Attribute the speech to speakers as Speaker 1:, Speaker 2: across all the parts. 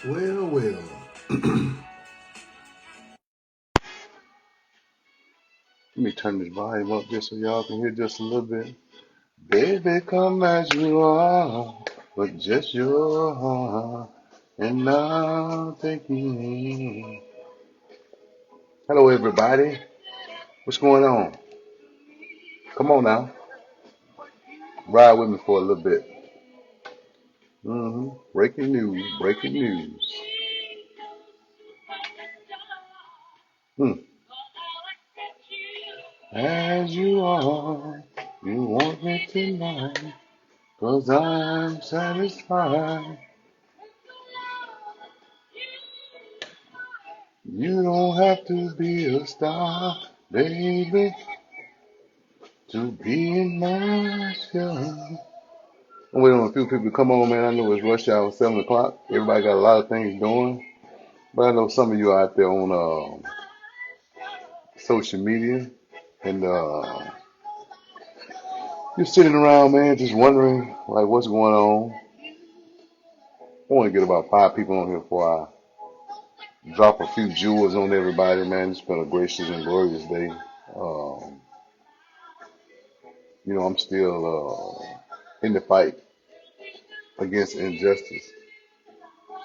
Speaker 1: Well, well.
Speaker 2: Let me turn this volume up just so y'all can hear just a little bit. Baby, come as you are, with just your heart, and now take me. Hello, everybody. What's going on? Come on now, ride with me for a little bit. Breaking news, breaking news. Hmm. As you are, you want me tonight, 'cause I'm satisfied. You don't have to be a star, baby, to be in my show. I'm waiting on a few people to come on, man. I know it's rush hour, 7 o'clock. Everybody got a lot of things doing. But I know some of you out there on social media and you're sitting around, man, just wondering like what's going on. I want to get about 5 people on here before I drop a few jewels on everybody, man. It's been a gracious and glorious day. Um, I'm still in the fight against injustice,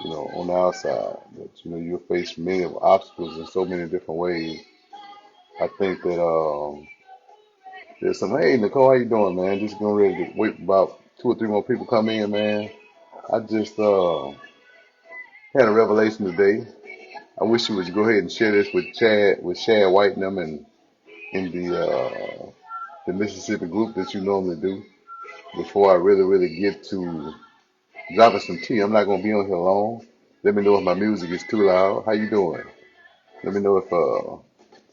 Speaker 2: on the outside. But, you'll face many of obstacles in so many different ways. I think that there's some, hey, Nicole, how you doing, man? Just getting ready to wait about 2 or 3 more people come in, man. I just had a revelation today. I wish you would go ahead and share this with Chad White and them and in the Mississippi group that you normally do before I really get to dropping some tea. I'm not gonna be on here long. Let me know if my music is too loud. How you doing? Let me know if so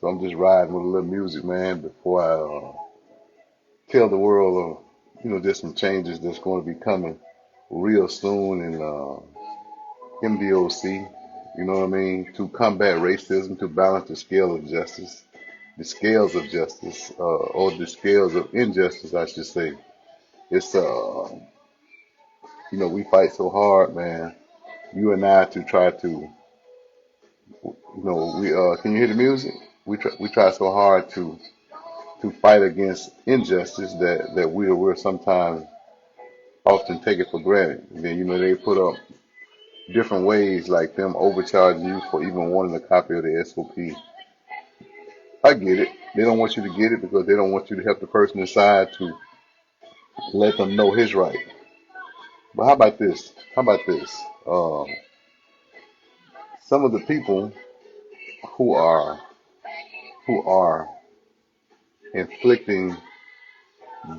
Speaker 2: I'm just riding with a little music, man, before I tell the world of there's some changes that's going to be coming real soon in MDOC. You know what I mean? To combat racism, to balance the scales of justice, or the scales of injustice, I should say. It's we fight so hard, man. You and I to try to, we can you hear the music? We try so hard to fight against injustice that we're sometimes often take it for granted. And then they put up different ways like them overcharging you for even wanting a copy of the SOP. I get it. They don't want you to get it because they don't want you to help the person inside to let them know his right. But how about this? How about this? Some of the people who are who are inflicting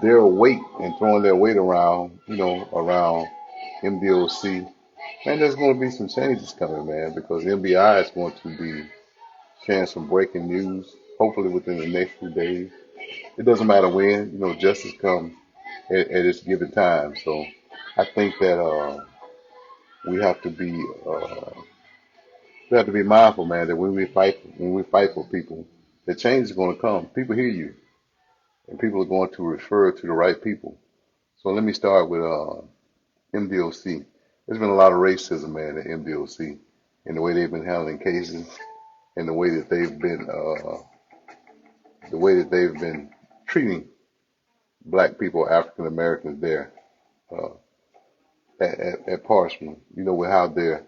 Speaker 2: their weight and throwing their weight around, around MDOC, man, there's going to be some changes coming, man, because MBI is going to be sharing some breaking news, hopefully within the next few days. It doesn't matter when, justice comes at its given time. So I think that we have to be mindful, man, that when we fight for people, the change is going to come. People hear you, and people are going to refer to the right people. So let me start with MDOC. There's been a lot of racism, man, at MDOC, in the way they've been handling cases, and the way that they've been treating black people, African Americans there uh, at Parchman. With how they're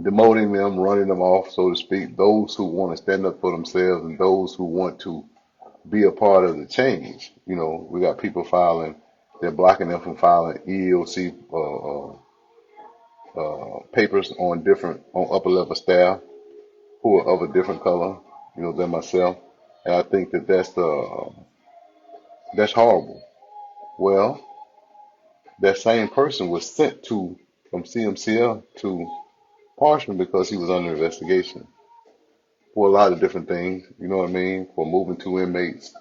Speaker 2: demoting them, running them off, so to speak. Those who want to stand up for themselves and those who want to be a part of the change. We got people filing. They're blocking them from filing EEOC papers on upper level staff who are of a different color, than myself. And I think that that's horrible. Well, that same person was sent from CMCL to Parchman because he was under investigation for a lot of different things. You know what I mean? For moving 2 inmates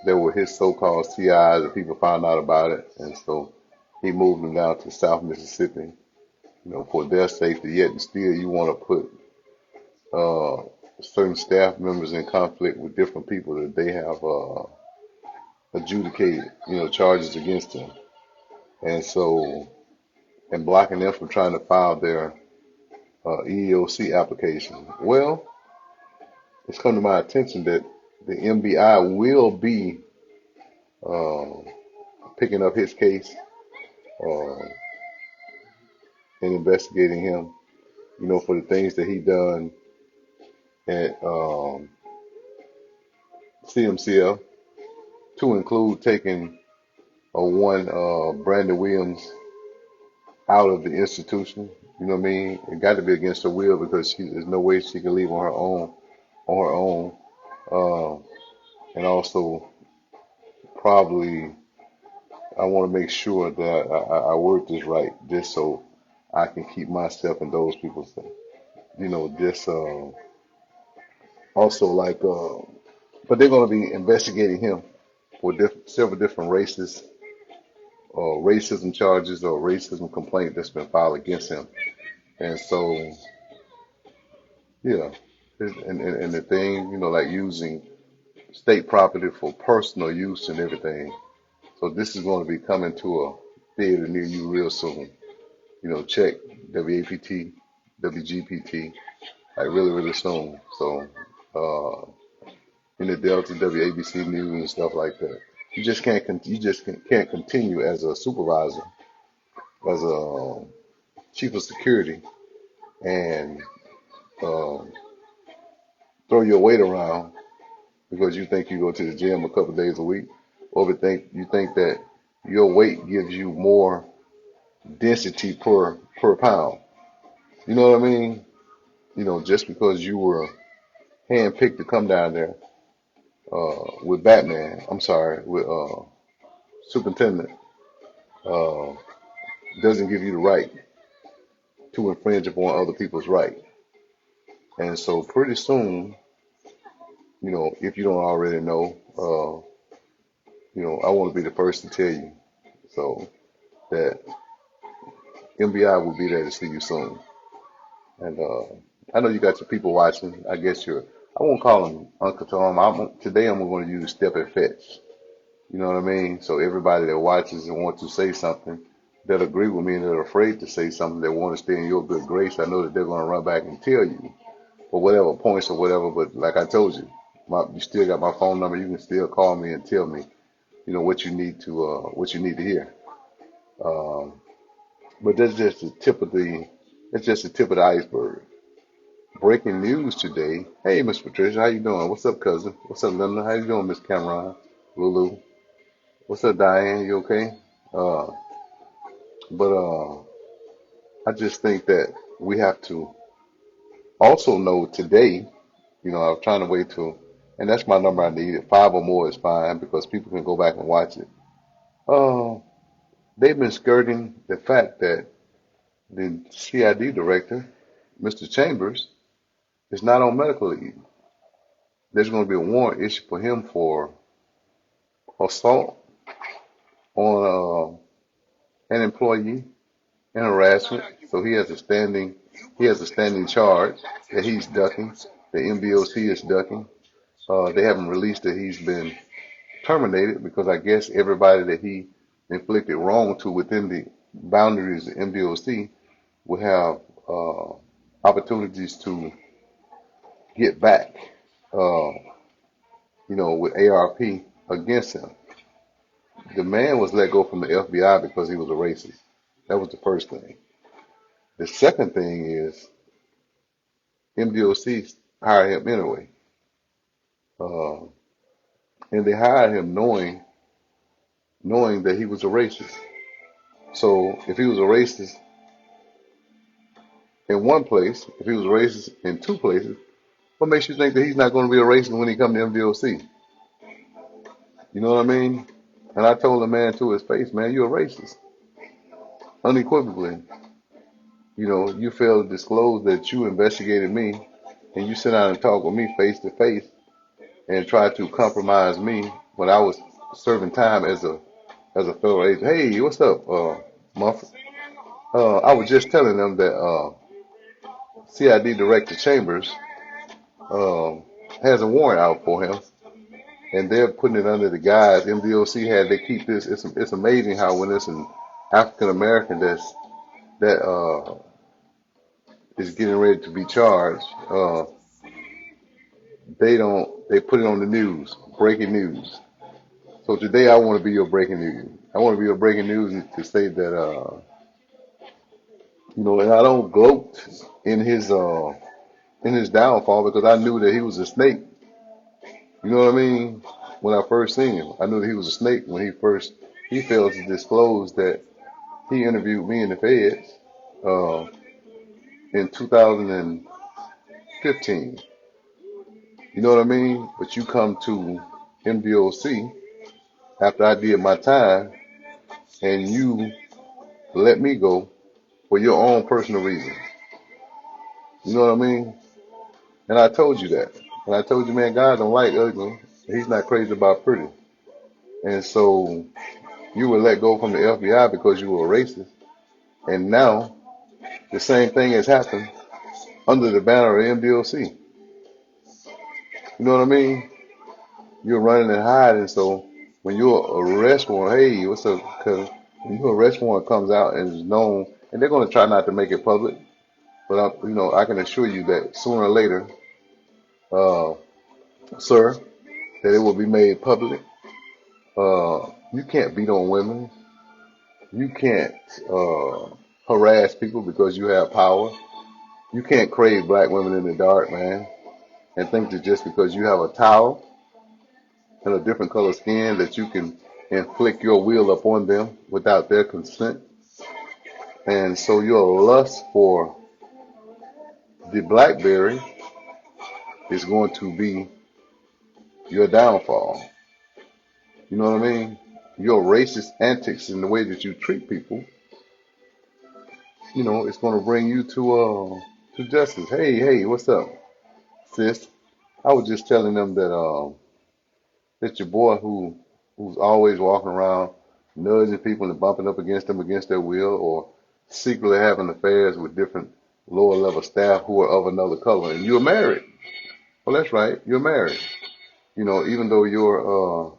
Speaker 2: that were his so-called CIs, and people found out about it, and so he moved them down to South Mississippi, for their safety. Yet and still, you want to put certain staff members in conflict with different people that they have adjudicated, charges against them. And so, and blocking them from trying to file their EEOC application. Well, it's come to my attention that the MBI will be uh, picking up his case uh, and investigating him, for the things that he done at CMCL, to include taking one Brandon Williams out of the institution. You know what I mean? It got to be against her will because there's no way she can leave on her own. And also probably I want to make sure that I word this right, just so I can keep myself and those people safe. Just also like, but they're going to be investigating him for several different racism charges or racism complaint that's been filed against him. And so, yeah, and the thing, like using state property for personal use and everything. So this is going to be coming to a theater near you real soon. Check WAPT, WGPT, like really, really soon. So, in the Delta, WABC News and stuff like that. You just can't continue as a supervisor, as a chief of security, and uh, throw your weight around because you think you go to the gym a couple of days a week, or you think that your weight gives you more density per pound. You know what I mean? Just because you were handpicked to come down there with Batman, I'm sorry, with Superintendent, uh, doesn't give you the right to infringe upon other people's right. And so pretty soon, if you don't already know, I want to be the first to tell you so that MBI will be there to see you soon. And I know you got your people watching. I guess I won't call them Uncle Tom. Today I'm going to use step and fetch. You know what I mean? So everybody that watches and wants to say something that agree with me and that are afraid to say something that want to stay in your good grace, I know that they're going to run back and tell you for whatever points or whatever. But like I told you, you still got my phone number. You can still call me and tell me, what you need to hear. Um, but that's just the tip of the iceberg. Breaking news today. Hey, Miss Patricia, how you doing? What's up, cousin? What's up, Linda? How you doing, Miss Cameron? Lulu? What's up, Diane? You okay? Uh, but I just think that we have to also know today, I'm trying to wait till, and that's my number I need. 5 or more is fine because people can go back and watch it. Uh, they've been skirting the fact that the CID director, Mr. Chambers, is not on medical leave. There's going to be a warrant issued for him for assault on an employee and harassment. So he has a standing charge that he's ducking. The MDOC is ducking. They haven't released that he's been terminated because I guess everybody that he inflicted wrong to within the boundaries of MDOC will have opportunities to get back, with ARP against him. The man was let go from the FBI because he was a racist. That was the first thing. The second thing is MDOC hired him anyway. Uh, and they hired him knowing that he was a racist. So if he was a racist in one place, if he was a racist in 2 places, what makes you think that he's not going to be a racist when he comes to MDOC? You know what I mean? And I told the man to his face, man, you're a racist. Unequivocally. You failed to disclose that you investigated me and you sit down and talk with me face to face and try to compromise me when I was serving time as a federal agent. Hey, what's up, Mumford? I was just telling them that CID Director Chambers has a warrant out for him, and they're putting it under the guise MDOC had. They keep this. It's amazing how when it's an African American that's that is getting ready to be charged, they put it on the news, breaking news. So today I want to be your breaking news. I want to be your breaking news to say that and I don't gloat in his downfall because I knew that he was a snake. You know what I mean? When I first seen him, I knew that he was a snake when he failed to disclose that he interviewed me in the feds uh, in 2015. You know what I mean? But you come to MDOC after I did my time and you let me go for your own personal reasons. You know what I mean? And I told you that. And I told you, man, God don't like ugly. He's not crazy about pretty. And so you were let go from the FBI because you were a racist. And now the same thing has happened under the banner of MDOC. You know what I mean? You're running and hiding. So when your arrest warrant, hey, what's up? Because when your arrest warrant comes out and is known, and they're going to try not to make it public, but I can assure you that sooner or later, uh, sir, that it will be made public. You can't beat on women. You can't harass people because you have power. You can't crave black women in the dark, man, and think that just because you have a towel and a different color skin that you can inflict your will upon them without their consent. And so your lust for the BlackBerry is going to be your downfall. You know what I mean? Your racist antics and the way that you treat people, it's going to bring you to justice. Hey, what's up, sis? I was just telling them that your boy who's always walking around nudging people and bumping up against them against their will, or secretly having affairs with different lower level staff who are of another color, and you're married. Well, that's right, you're married. Even though your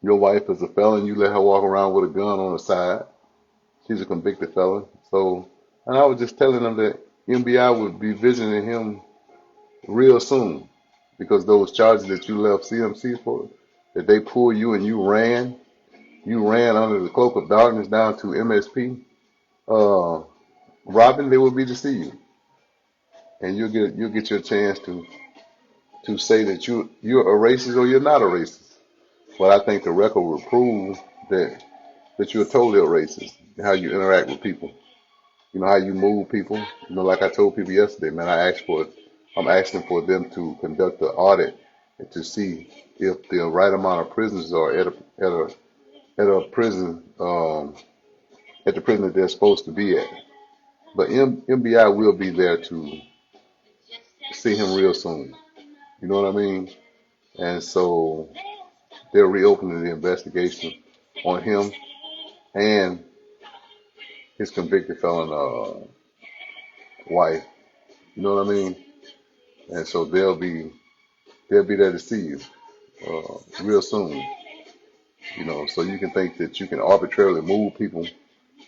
Speaker 2: wife is a felon, you let her walk around with a gun on the side. She's a convicted felon. So, and I was just telling them that MBI would be visiting him real soon because those charges that you left CMC for, that they pulled you and you ran under the cloak of darkness down to MSP. Robin, they will be to see you, and you'll get your chance to say that you're a racist or you're not a racist. But I think the record will prove that you're totally a racist. How you interact with people, how you move people. Like I told people yesterday, man, I'm asking for them to conduct an audit and to see if the right amount of prisoners are at a prison at the prison that they're supposed to be at. But MBI will be there to see him real soon. You know what I mean? And so they're reopening the investigation on him and his convicted felon wife. You know what I mean? And so they'll be there to see you real soon. So you can think that you can arbitrarily move people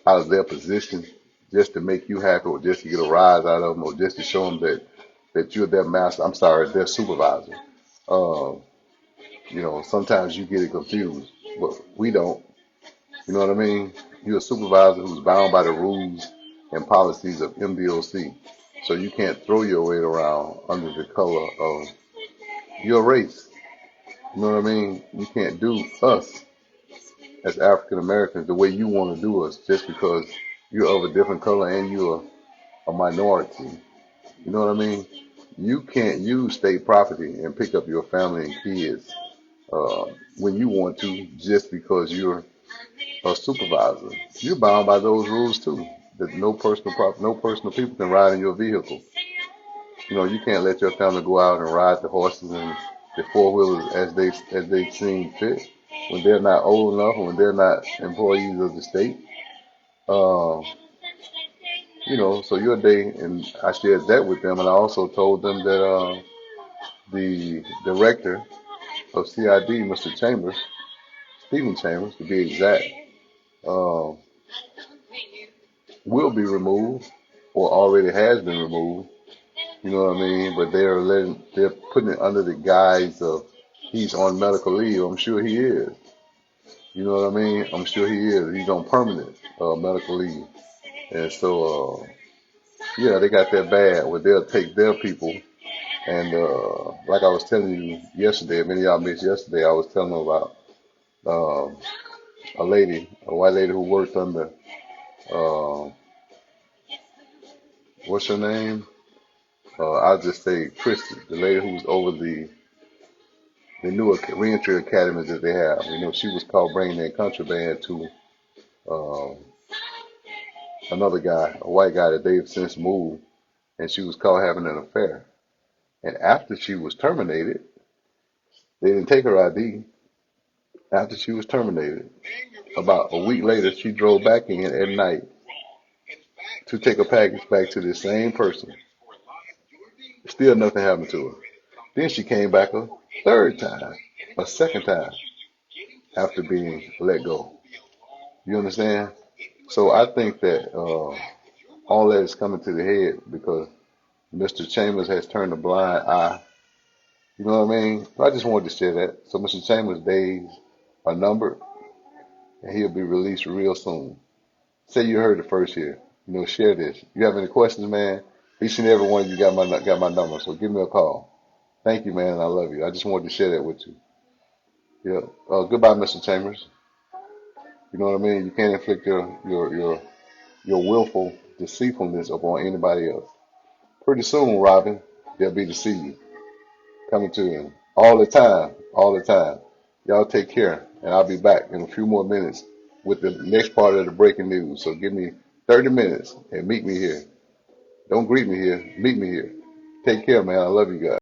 Speaker 2: out of their position just to make you happy, or just to get a rise out of them, or just to show them that you're their master. I'm sorry, their supervisor. Uh, Sometimes you get it confused, but we don't. You know what I mean? You're a supervisor who's bound by the rules and policies of MDOC. So you can't throw your weight around under the color of your race. You know what I mean? You can't do us as African Americans the way you want to do us just because you're of a different color and you're a minority. You know what I mean? You can't use state property and pick up your family and kids when you want to just because you're a supervisor. You're bound by those rules too. That no personal people can ride in your vehicle. You can't let your family go out and ride the horses and the four wheelers as they seem fit when they're not old enough and when they're not employees of the state. Uh, so your day, and I shared that with them, and I also told them that the director of CID, Mr. Chambers, Steven Chambers, to be exact, uh, will be removed or already has been removed. You know what I mean? But they're putting it under the guise of he's on medical leave. I'm sure he is. You know what I mean? I'm sure he is. He's on permanent medical leave. And so, yeah, they got that bad where they'll take their people. And like I was telling you yesterday, many of y'all missed yesterday, I was telling them about um a white lady who worked under, uh, what's her name? I'll just say Christy, the lady who was over the new reentry academies that they have. You know, she was caught bringing in contraband to um, another guy, a white guy that they've since moved, and she was caught having an affair. And after she was terminated, they didn't take her ID. After she was terminated, about a week later, she drove back in at night to take a package back to the same person. Still nothing happened to her. Then she came back a third time, a second time, after being let go. You understand? So I think that all that is coming to the head because Mr. Chambers has turned a blind eye. You know what I mean? I just wanted to share that. So Mr. Chambers' days are numbered, and he'll be released real soon. Say you heard it first here. You know, share this. You have any questions, man? Each and every one of you got my number, so give me a call. Thank you, man, and I love you. I just wanted to share that with you. Yeah. Goodbye, Mr. Chambers. You know what I mean? You can't inflict your willful deceitfulness upon anybody else. Pretty soon, Robin, they'll be deceived. Coming to him all the time, all the time. Y'all take care, and I'll be back in a few more minutes with the next part of the breaking news. So give me 30 minutes and meet me here. Don't greet me here, meet me here. Take care, man. I love you guys.